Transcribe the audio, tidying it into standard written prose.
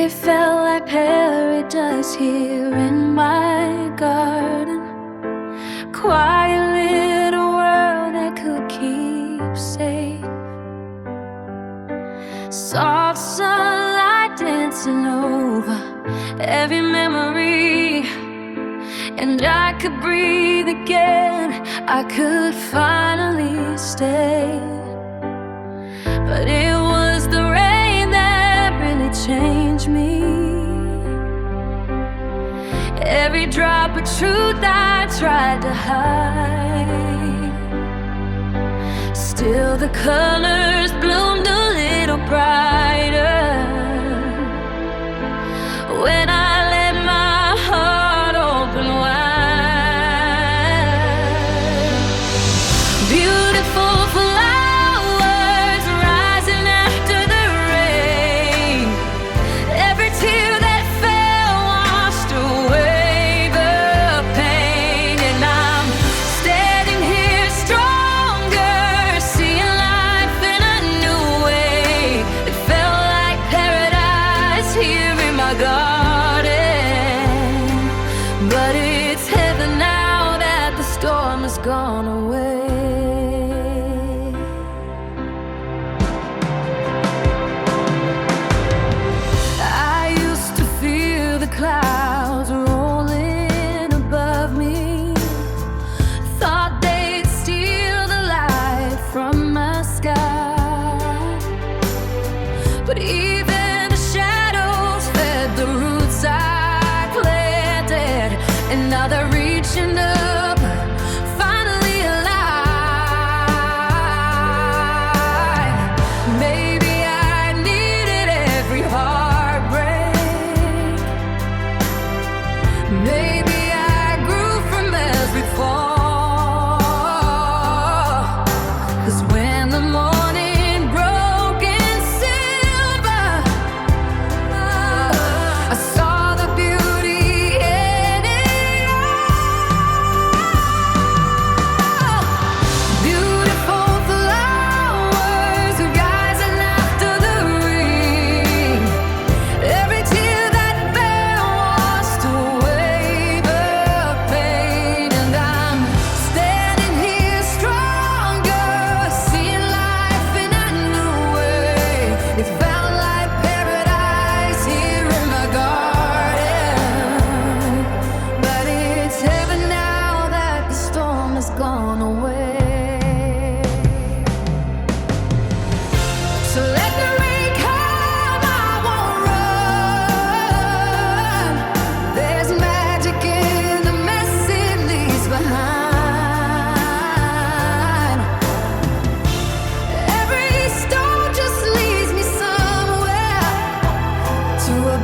It felt like paradise here in my garden. Quiet little world I could keep safe. Soft sunlight dancing over every memory, and I could breathe again. I could finally stay. But it was the rain that really changed me. Every drop of truth I tried to hide, still the colors bloomed a little brighter when I let my heart open wide. Beautiful flowers rising after the rain. Every tear that fell washed away the pain, and I'm standing here stronger, seeing life in a new way. It felt like paradise here in my garden, but it's heaven now that the storm has gone away. I used to feel the clouds rolling above me, thought they'd steal the light from my sky. But even the shadows fed the roots I planted, and now they're reaching up, finally alive. Maybe I needed every heartbreak. Maybe I grew from every fall. 'Cause when the morning broke in silver, I saw the beauty in it all. Beautiful flowers rising after the rain. Every tear that fell washed away the pain, and I'm standing here stronger, seeing life in a new way. It felt like paradise here in my garden, but it's heaven now that the storm has gone away. So let the rain come, I won't run. There's magic in the mess it leaves behind. Every storm just leads me somewhere, to a